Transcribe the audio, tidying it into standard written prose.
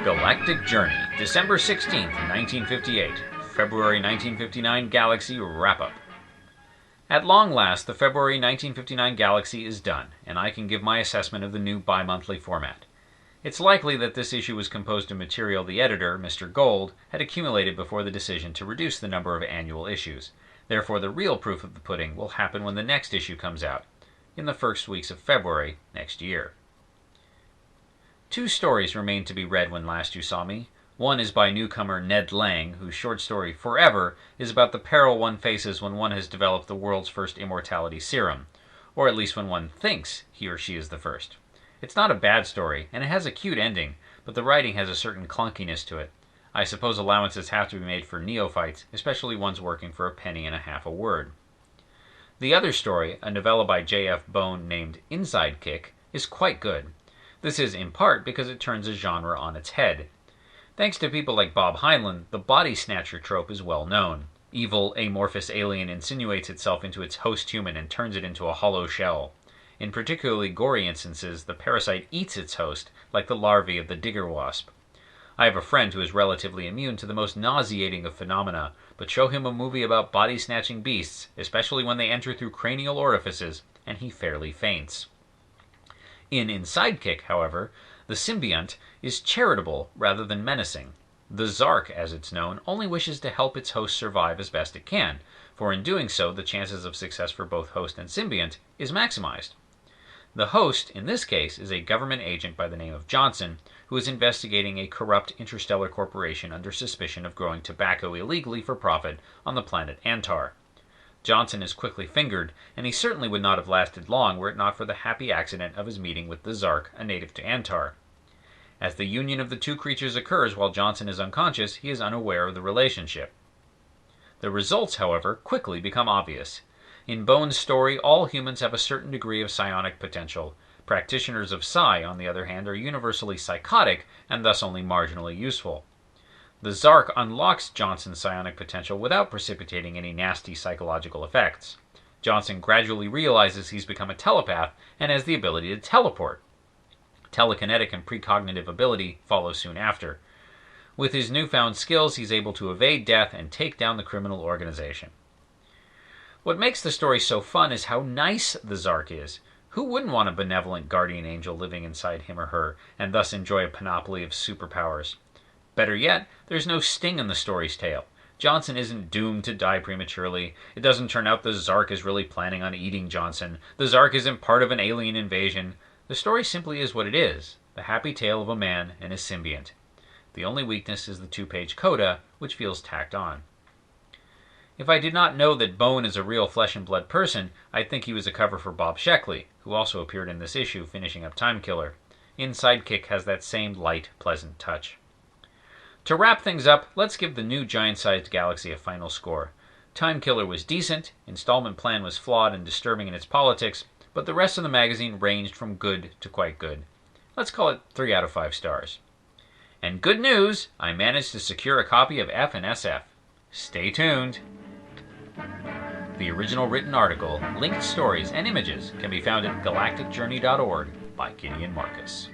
Galactic Journey, December 16th, 1958. February 1959 Galaxy Wrap-Up. At long last, the February 1959 Galaxy is done, and I can give my assessment of the new bi-monthly format. It's likely that this issue was composed of material the editor, Mr. Gold, had accumulated before the decision to reduce the number of annual issues. Therefore, the real proof of the pudding will happen when the next issue comes out, in the first weeks of February next year. Two stories remain to be read when last you saw me. One is by newcomer Ned Lang, whose short story Forever is about the peril one faces when one has developed the world's first immortality serum, or at least when one thinks he or she is the first. It's not a bad story, and it has a cute ending, but the writing has a certain clunkiness to it. I suppose allowances have to be made for neophytes, especially ones working for a penny and a half a word. The other story, a novella by J.F. Bone named Inside Kick, is quite good. This is in part because it turns a genre on its head. Thanks to people like Bob Heinlein, the body snatcher trope is well known. Evil, amorphous alien insinuates itself into its host human and turns it into a hollow shell. In particularly gory instances, the parasite eats its host, like the larvae of the digger wasp. I have a friend who is relatively immune to the most nauseating of phenomena, but show him a movie about body-snatching beasts, especially when they enter through cranial orifices, and he fairly faints. In Inside Kick, however, the symbiont is charitable rather than menacing. The Zark, as it's known, only wishes to help its host survive as best it can, for in doing so, the chances of success for both host and symbiont is maximized. The host, in this case, is a government agent by the name of Johnson, who is investigating a corrupt interstellar corporation under suspicion of growing tobacco illegally for profit on the planet Antar. Johnson is quickly fingered, and he certainly would not have lasted long were it not for the happy accident of his meeting with the Zark, a native to Antar. As the union of the two creatures occurs while Johnson is unconscious, he is unaware of the relationship. The results, however, quickly become obvious. In Bone's story, all humans have a certain degree of psionic potential. Practitioners of psi, on the other hand, are universally psychotic and thus only marginally useful. The Zark unlocks Johnson's psionic potential without precipitating any nasty psychological effects. Johnson gradually realizes he's become a telepath and has the ability to teleport. Telekinetic and precognitive ability follow soon after. With his newfound skills, he's able to evade death and take down the criminal organization. What makes the story so fun is how nice the Zark is. Who wouldn't want a benevolent guardian angel living inside him or her, and thus enjoy a panoply of superpowers? Better yet, there's no sting in the story's tale. Johnson isn't doomed to die prematurely. It doesn't turn out the Zark is really planning on eating Johnson. The Zark isn't part of an alien invasion. The story simply is what it is, the happy tale of a man and his symbiont. The only weakness is the 2-page coda, which feels tacked on. If I did not know that Bone is a real flesh-and-blood person, I'd think he was a cover for Bob Sheckley, who also appeared in this issue finishing up Time Killer. Inside Kick has that same light, pleasant touch. To wrap things up, let's give the new giant-sized Galaxy a final score. Time Killer was decent, Installment Plan was flawed and disturbing in its politics, but the rest of the magazine ranged from good to quite good. Let's call it 3 out of 5 stars. And good news! I managed to secure a copy of F and SF. Stay tuned! The original written article, linked stories, and images can be found at galacticjourney.org by Gideon Marcus.